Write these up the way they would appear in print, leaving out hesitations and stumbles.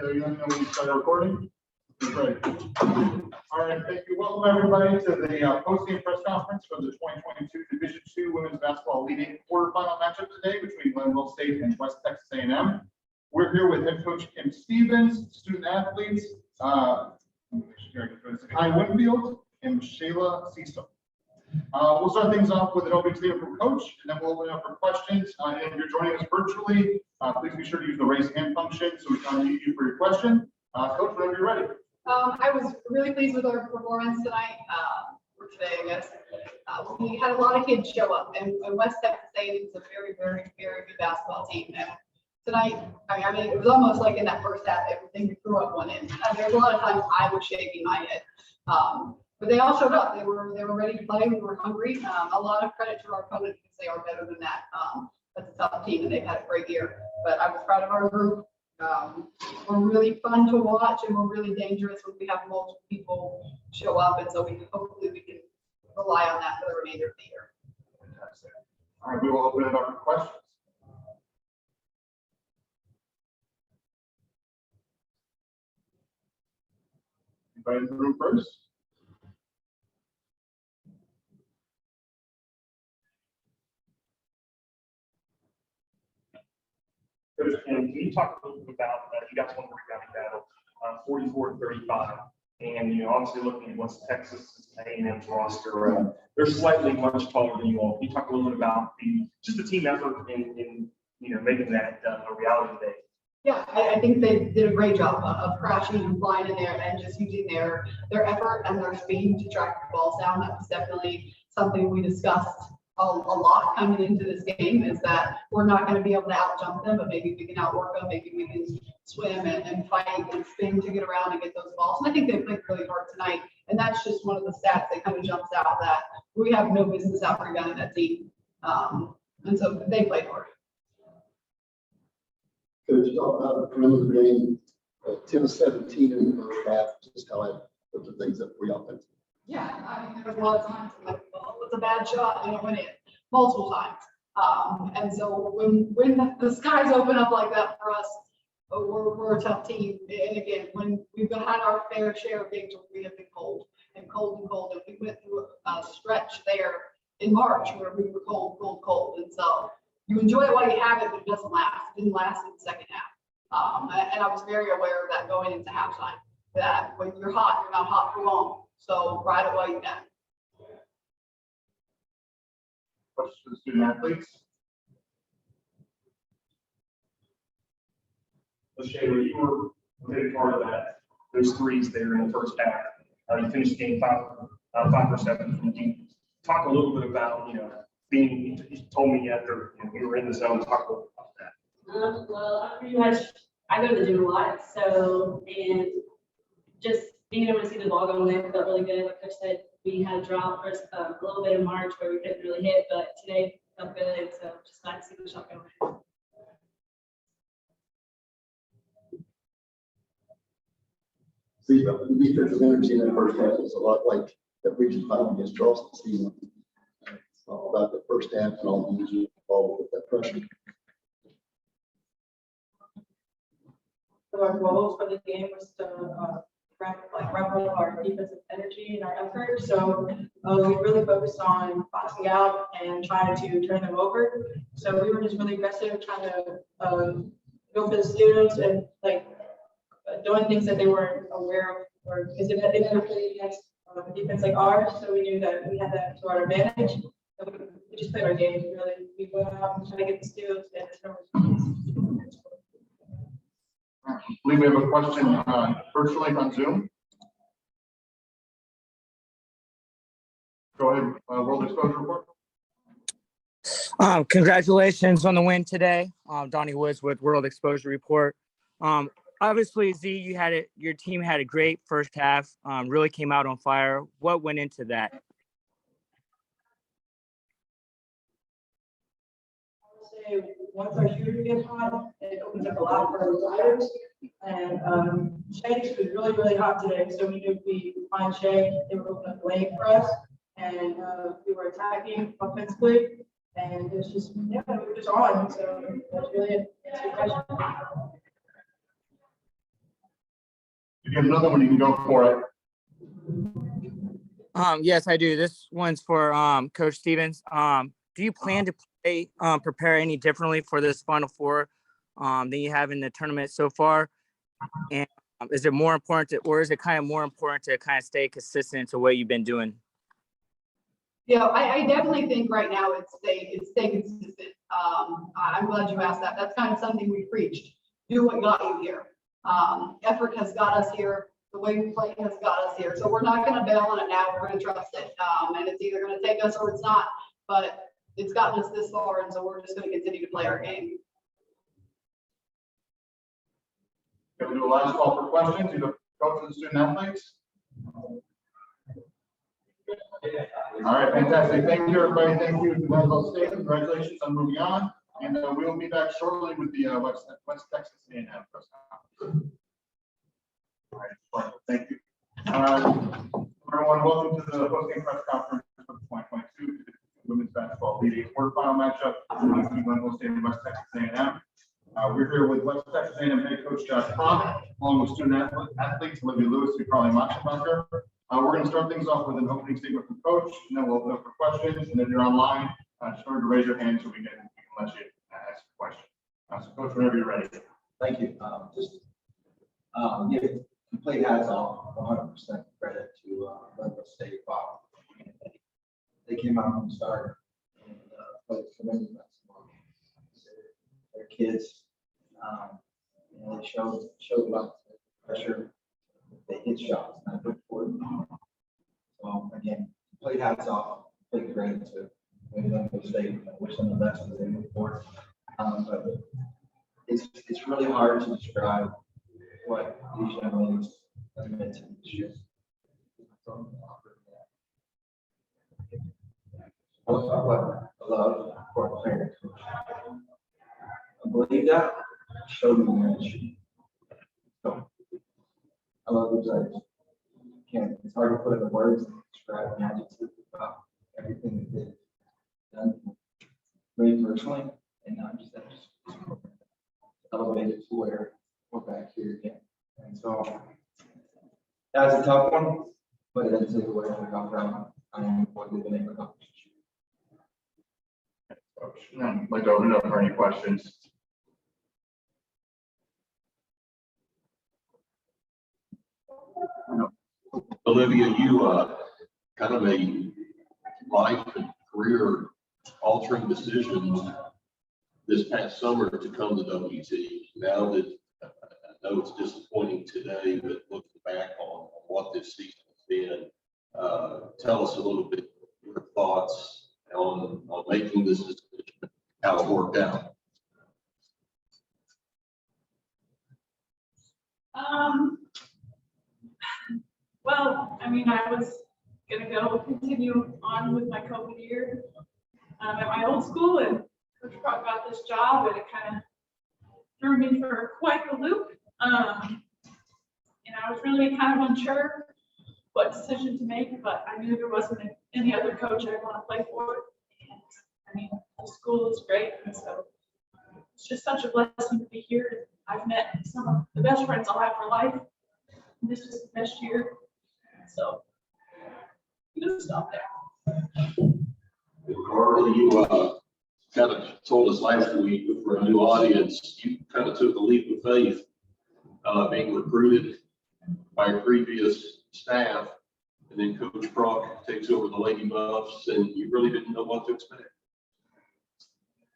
Okay, you know when you start recording? Great. All right, thank you. Welcome everybody to the post-game press conference for the 2022 Division II Women's Basketball Elite Eight quarterfinal matchup today between Glenville State and West Texas A&M. We're here with head coach Kim Stevens, student athletes, Winfield and Mashayla, Cecil. We'll start things off with an opening statement from Coach, and then we'll open it up for questions. And if you're joining us virtually, please be sure to use the raise hand function so we can unmute you for your question. Coach, whenever you're ready. I was really pleased with our performance tonight, or today, I guess. We had a lot of kids show up, and West Texas A&M is a very, very, very good basketball team. And tonight, I mean, it was almost like in that first half, everything we threw up one in. There was a lot of times I was shaking my head. But they all showed up. They were ready to play. We were hungry. A lot of credit to our opponent because they are better than that. That's a tough team, and they've had a great year. But I was proud of our group. We're really fun to watch, and we're really dangerous when we have multiple people show up. And so hopefully we can rely on that for the remainder of the year. Fantastic. All right, we will open it up for questions. Anybody in the room first? Coach Kim, can you talk a little bit about you guys won the rebounding battle, 44-35, and obviously looking at West Texas A&M's roster, they're slightly much taller than you all. Can you talk a little bit about just the team effort in making that a reality today? Yeah, I think they did a great job of crashing and flying in there and just using their effort and their speed to track the balls down. That was definitely something we discussed a lot coming into this game, is that we're not going to be able to out-jump them, but maybe we can outwork them, maybe we can swim and fight and spin to get around and get those balls. And I think they played really hard tonight, and that's just one of the stats that kind of jumps out, that we have no business out-rebounding that team. And so they played hard. Coach, talk about the perimeter game, 10-17 in the first half, just how I put the things up for y'all. Yeah, I mean, there was a lot of times like, well, it's a bad shot and it went in multiple times. And so when the skies open up like that for us, we're a tough team. And again, when we've had our fair share of games where we have been cold. And we went through a stretch there in March where we were cold. And so you enjoy it while you have it, but it doesn't last. It didn't last in the second half. And I was very aware of that going into halftime, that when you're hot, you're not hot for long. So ride it while you can. Questions for the student athletes? Mashayla, you were a big part of that. Those threes there in the first half. You finished the game 5 for 7 from deep. Talk a little bit about being. You told me after we were in the zone. Talk a little bit about that. Well, I go to the gym a lot, and just being able to see the ball go in felt really good. Like Coach said, we had a drop for a little bit in March where we couldn't really hit, but today felt good. So just glad to see the shot go in. See, the defensive energy in that first half was a lot like that region final against Charleston season. It's all about the first half and all the energy involved with that pressure. So our goals for the game was to revel our defensive energy and our effort. So we really focused on boxing out and trying to turn them over. So we were just really aggressive, trying to go for the students and doing things that they weren't aware of, or because they never played against a defense like ours. So we knew that we had that to our advantage. So we just played our game. Really, we went out and tried to get the steals and turnovers. I believe we have a question virtually on Zoom. Go ahead, World Exposure Report. Congratulations on the win today. Donnie Woods with World Exposure Report. Obviously, Z, your team had a great first half, really came out on fire. What went into that? I would say once our shooter gets hot, it opens up a lot for our riders. And Shanks was really, really hot today. So we knew if we find Shay, they would open up the lane for us. And we were attacking offensively. And it was just, we were just on. So that's really it. That's a good question. If you have another one, you can go for it. Yes, I do. This one's for Coach Stevens. Do you plan to play prepare any differently for this Final Four than you have in the tournament so far? And is it more important to, or is it kind of more important to kind of stay consistent to what you've been doing? Yeah, I definitely think right now it's stay consistent. I'm glad you asked that. That's kind of something we preached. Do what got you here. Effort has got us here. The way we play has got us here. So we're not going to bail on it now. We're going to trust it. And it's either going to take us or it's not. But it's gotten us this far, and so we're just going to continue to play our game. Can we do a last call for questions, either coach or the student athletes? All right, fantastic. Thank you, everybody. Thank you to Glenville State. Congratulations on moving on. And we will be back shortly with the West Texas A&M press conference. All right, thank you. Everyone, welcome to the hosting press conference for the 2022 Women's Basketball League quarterfinal matchup between Glenville State and West Texas A&M. We're here with West Texas A&M head coach Prock, along with student athletes Alivia and Karley Motschenbacher. We're going to start things off with an opening statement from Coach, and then we'll open up for questions. And if you're online, just remember to raise your hand so we can let you ask a question. So, Coach, whenever you're ready. Thank you. Give complete hats off, 100% credit to Glenville State. Wow. They came out from the start and played tremendous basketball. Their kids, they showed a lot of pressure. They hit shots, not good for it. So again, complete hats off, complete credit to Glenville State. I wish them the best as they move forward. But it's really hard to describe what these young ladies have meant to me this year. I love for a player. I believe that showed me that. So I love those guys. It's hard to put into words and describe an adjective about everything that they've done for me personally, and not just that, just elevated to where we're back here again. And so that's a tough one, but it doesn't take away from how proud I am of what we've been able to accomplish. I'd like to open it up for any questions. Alivia, you kind of a life and career altering decision this past summer to come to WT. Now that I know it's disappointing today, but looking back on what this season has been, tell us a little bit your thoughts on making this decision, how it worked out. Well, I mean, I was gonna go continue on with my COVID year at my old school, and Coach Prock got this job, and it kind of threw me for quite the loop. And I was really kind of unsure what decision to make, but I knew there wasn't any other coach I'd want to play for. And I mean, the school is great, and so it's just such a blessing to be here. I've met some of the best friends I'll have for life. This is the best year. So you can stop there. Karley, you kind of told us last week, but for a new audience, you kind of took a leap of faith, being recruited by your previous staff, and then Coach Prock takes over the Lady Buffs, and you really didn't know what to expect.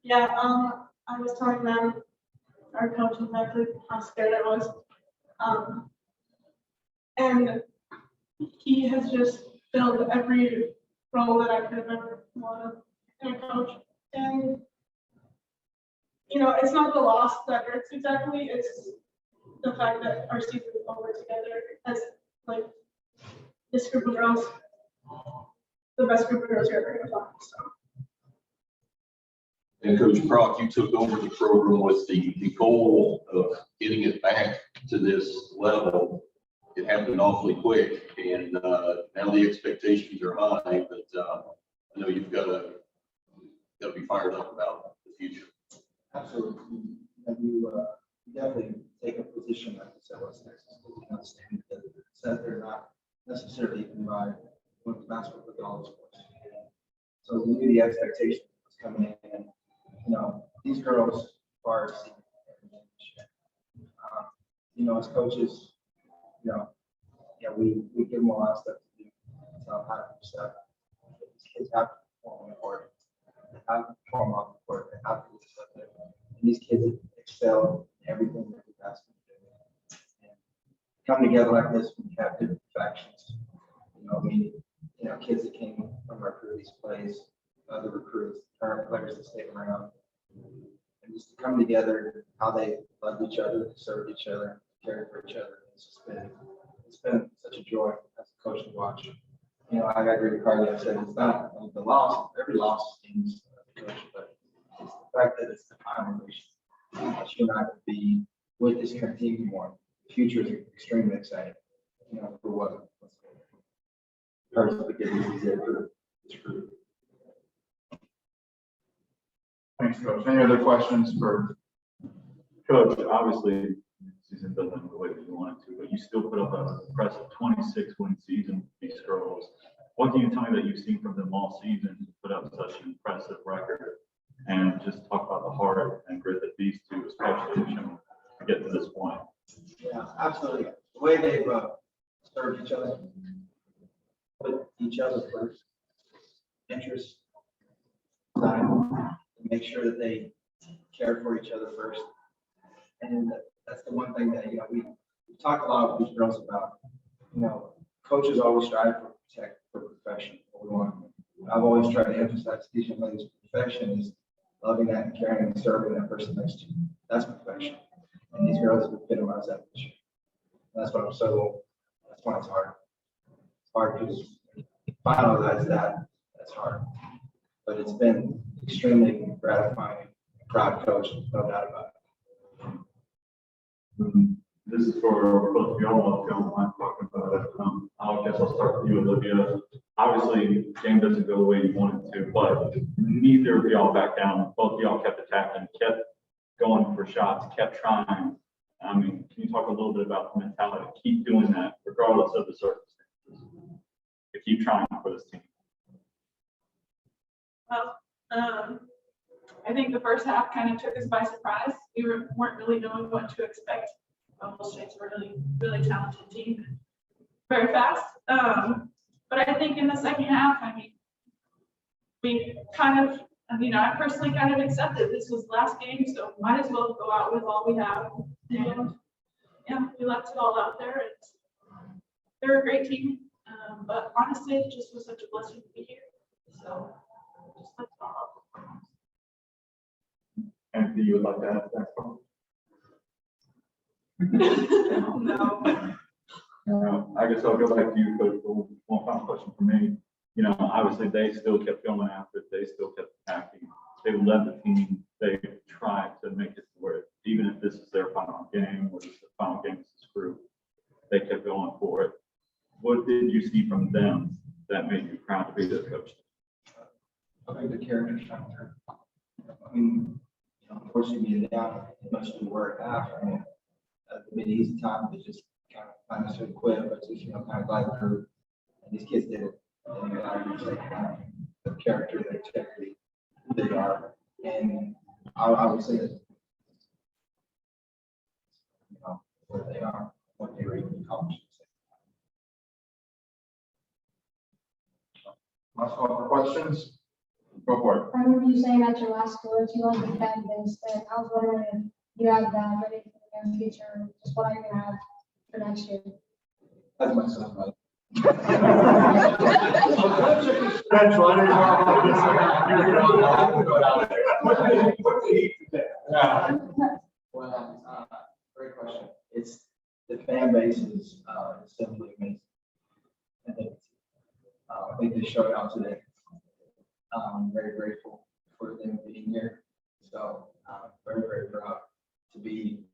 Yeah, I was telling them, our coach, exactly how scared I was. And he has just filled every role that I could have ever wanted in a coach. And, you know, it's not the loss that hurts exactly, it's the fact that our season is over together as, like, this group of girls, the best group of girls you're ever going to find. So. And Coach Prock, you took over the program with the goal of getting it back to this level. It happened awfully quick, and now the expectations are high, but I know you've got to be fired up about the future. Absolutely. And you definitely take a position like this at West Texas. you know, stand together. That they're not necessarily even by women's basketball, but all the sports. So we knew the expectation was coming in, and you know, these girls are, you know, as coaches, you know, yeah, we give them a lot of stuff to do. So how to do stuff. These kids have to perform on the court. They have to perform off the court. They have to do stuff there. And these kids excel in everything that we ask them to do. And come together like this, we have different factions. You know, you know, kids that came from our previous plays, other recruits, current players that stayed around. And just to come together, how they love each other, serve each other, care for each other. It's been such a joy as a coach to watch. You know, I agree with Karley. I said it's not the loss. Every loss stings as a coach, but it's the fact that it's the foundation. That you're not going to be with this current team anymore. The future is extremely exciting. You know, for what's going on. Hard to get easy for this group. Thanks, Coach. Any other questions for Coach? Obviously, season doesn't go the way that you want it to, but you still put up an impressive 26-win season with these girls. What can you tell me that you've seen from them all season to put up such an impressive record? And just talk about the heart and grit that these two especially have shown to get to this point. Yeah, absolutely. The way they've served each other, put each other first, interests, make sure that they care for each other first. And that's the one thing that, you know, we talk a lot with these girls about. You know, coaches always strive for protect for perfection. What we want. I've always tried to emphasize teaching ladies perfection is loving that and caring and serving that person next to you. That's perfection. And these girls have epitomized that this year. That's why it's hard. It's hard because finalize that. That's hard. But it's been extremely gratifying. Proud coach, no doubt about it. This is for both of y'all, if y'all mind talking about it. I guess I'll start with you, Alivia. Obviously, game doesn't go the way you want it to, but neither of y'all back down. Both of y'all kept attacking, kept going for shots, kept trying. I mean, can you talk a little bit about the mentality? Keep doing that, regardless of the circumstances. To keep trying for this team. Well, I think the first half kind of took us by surprise. We weren't really knowing what to expect. Both State's a really talented team, very fast. But I think in the second half, I mean, we kind of, I personally kind of accepted this was the last game, so might as well go out with all we have. And yeah, we left it all out there. They're a great team, but honestly, it just was such a blessing to be here. So just let's go. Anything you would like to add to that? No. I guess I'll go back to you, Coach, for one final question for me. You know, obviously they still kept going after it. They still kept attacking. They led the team. They tried to make it to where, even if this is their final game or this is the final game of this group, they kept going for it. What did you see from them that made you proud to be their coach? I think the character factor. I mean, unfortunately, being down much of the work after, I mean, it's been an easy time to just kind of not necessarily quit, but just, kind of glide through. And these kids did it. And the character, the integrity, who they are. And I would say that, where they are, what they were able to accomplish. last call for questions? Go for it. I remember you saying at your last school that you like the fan base, and I was wondering if you have that ready for the near future, just what are you gonna have for next year? That's my son, right? That's Well, great question. It's the fan base is simply amazing. I think they showed out today. I'm very grateful for them being here. So very, very proud to be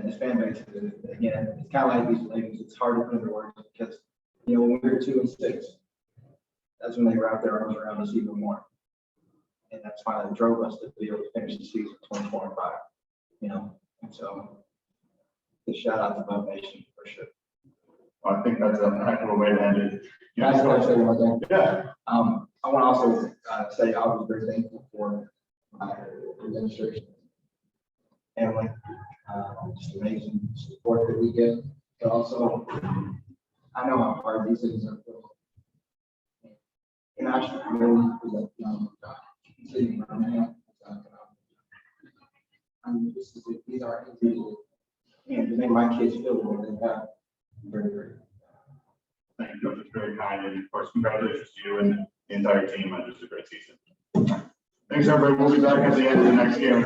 this fan base. Again, it's kind of like these ladies. It's hard to put into words because when we were 2-6, that's when they wrapped their arms around us even more. And that's why it drove us to be able to finish the season 24-5. And so the shout out to Bob Nation for sure. I think that's a heck of a way to end it. Can I say one thing? Yeah. I want to also say I was very thankful for my administration, family, just amazing support that we get. But also, I know how hard these things are. And actually, really, city around here. These are easy, and to make my kids feel the way they have. Very, very. Thank you, Coach. It's very kind. And of course, congratulations to you and the entire team on just a great season. Thanks, everybody. We'll be back at the end of the next game.